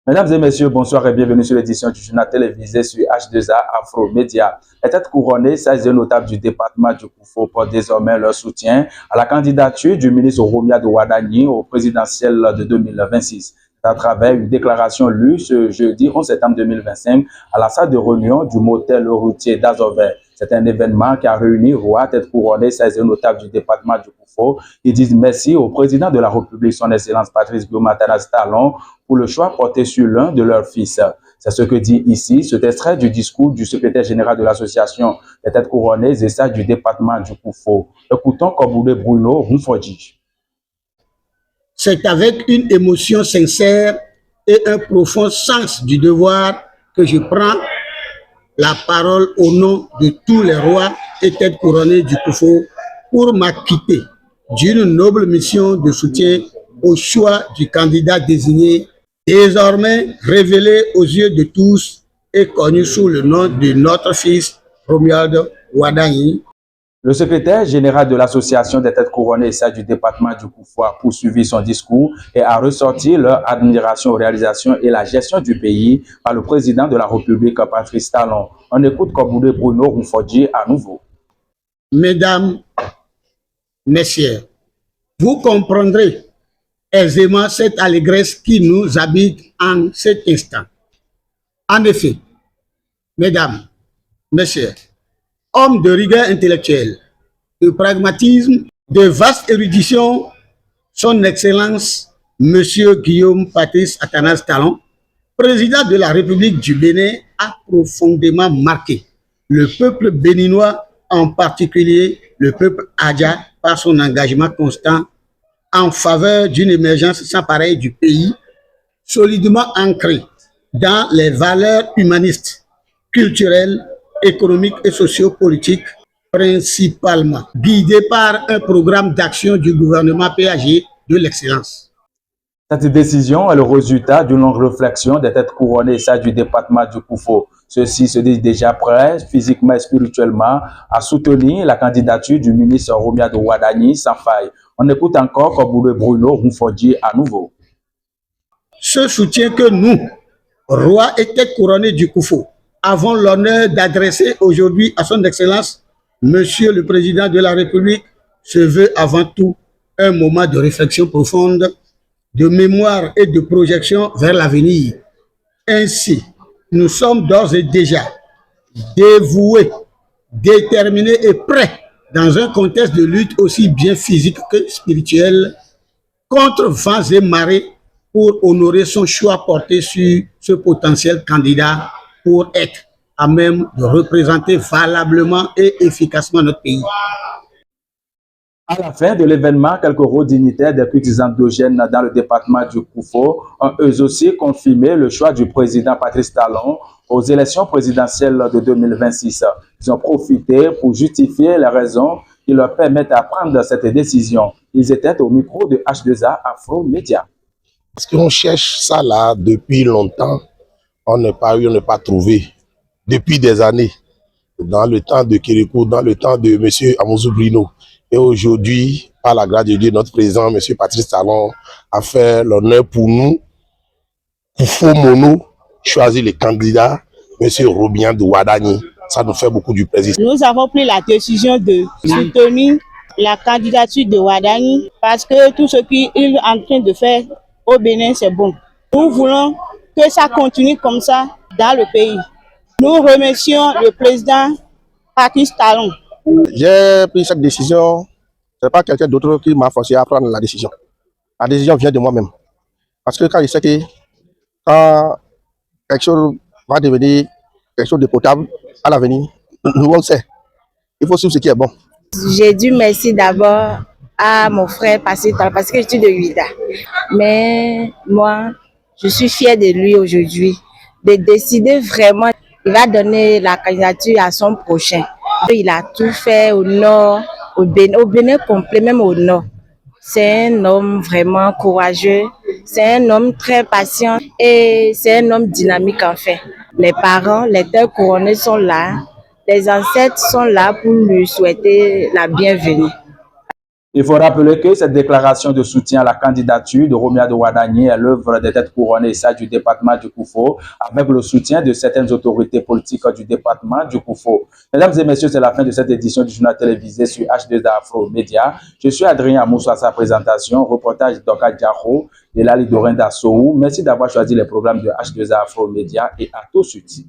Mesdames et messieurs, bonsoir et bienvenue sur l'édition du journal télévisé sur H2A Afro Média. Les têtes couronnées, 16 notables du département du Koufo portent désormais leur soutien à la candidature du ministre Romia de Ouadani au présidentiel de 2026. À travers une déclaration lue ce jeudi 11 septembre 2025 à la salle de réunion du motel routier d'Azover. C'est un événement qui a réuni roi, tête couronnée, 16 notables du département du Koufo. Ils disent merci au président de la République, son Excellence Patrice Guillaume Talon, pour le choix porté sur l'un de leurs fils. C'est ce que dit ici cet extrait du discours du secrétaire général de l'association des têtes couronnées et ça du département du Koufo. Écoutons Koboulé Bruno Rumfodji. C'est avec une émotion sincère et un profond sens du devoir que je prends la parole au nom de tous les rois et têtes couronnées du Koufo pour m'acquitter d'une noble mission de soutien au choix du candidat désigné, désormais révélé aux yeux de tous et connu sous le nom de notre fils Romuald Ouadani. Le secrétaire général de l'association des têtes couronnées et ça du département du Koufo a poursuivi son discours et a ressorti leur admiration aux réalisations et la gestion du pays par le président de la République, Patrice Talon. On écoute Koboulé Bruno Rumfodji à nouveau. Mesdames, messieurs, vous comprendrez aisément cette allégresse qui nous habite en cet instant. En effet, mesdames, messieurs, hommes de rigueur intellectuelle, de pragmatisme, de vaste érudition, son Excellence, Monsieur Guillaume Patrice Athanase Talon, président de la République du Bénin, a profondément marqué le peuple béninois, en particulier le peuple Adja, par son engagement constant en faveur d'une émergence sans pareil du pays, solidement ancrée dans les valeurs humanistes, culturelles, économiques et sociopolitiques, principalement guidé par un programme d'action du gouvernement PAG de l'excellence. Cette décision est le résultat d'une longue réflexion des têtes couronnées et ça du département du Koufo. Ceux-ci se disent déjà prêts, physiquement et spirituellement, à soutenir la candidature du ministre Romia de Ouadani sans faille. On écoute encore Koboulé Bruno Rumfodji à nouveau. Ce soutien que nous, rois et têtes couronnées du Koufo, avons l'honneur d'adresser aujourd'hui à son Excellence, Monsieur le Président de la République, se veut avant tout un moment de réflexion profonde, de mémoire et de projection vers l'avenir. Ainsi, nous sommes d'ores et déjà dévoués, déterminés et prêts dans un contexte de lutte aussi bien physique que spirituelle contre vents et marées pour honorer son choix porté sur ce potentiel candidat pour être à même de représenter valablement et efficacement notre pays. À la fin de l'événement, quelques hauts dignitaires des petits endogènes dans le département du Koufo ont eux aussi confirmé le choix du président Patrice Talon aux élections présidentielles de 2026. Ils ont profité pour justifier les raisons qui leur permettent de prendre cette décision. Ils étaient au micro de H2A Afro Média. Parce qu'on cherche ça là depuis longtemps, on n'a pas trouvé. Depuis des années, dans le temps de Kérékou, dans le temps de M. Amouzou Brino. Et aujourd'hui, par la grâce de Dieu, notre président, M. Patrice Talon, a fait l'honneur pour nous, pour Faux Mono, choisir le candidat, M. Robian de Ouadani. Ça nous fait beaucoup du plaisir. Nous avons pris la décision de soutenir la candidature de Ouadani parce que tout ce qu'il est en train de faire au Bénin, c'est bon. Nous voulons que ça continue comme ça dans le pays. Nous remercions le président Patrice Talon. J'ai pris cette décision, ce n'est pas quelqu'un d'autre qui m'a forcé à prendre la décision. La décision vient de moi-même. Parce que quand je sais que quand quelque chose va devenir quelque chose de potable à l'avenir, nous on le sait. Il faut suivre ce qui est bon. J'ai dû merci d'abord à mon frère Patrice Talon parce que je suis de Huida. Mais moi, je suis fière de lui aujourd'hui, de décider vraiment. Il va donner la candidature à son prochain. Il a tout fait au nord, au Bénin complet, même au nord. C'est un homme vraiment courageux, c'est un homme très patient et c'est un homme dynamique en fait. Les parents, les têtes couronnées sont là, les ancêtres sont là pour lui souhaiter la bienvenue. Il faut rappeler que cette déclaration de soutien à la candidature de Romia de Ouadagni est l'œuvre des têtes couronnées du département du Koufo, avec le soutien de certaines autorités politiques du département du Koufo. Mesdames et messieurs, c'est la fin de cette édition du journal télévisé sur H2A Afro Média. Je suis Adrien Amoussou à sa présentation, reportage d'Oka Diaro et Lali Dorin d'Assou. Merci d'avoir choisi les programmes de H2A Afro Média et à tout suite.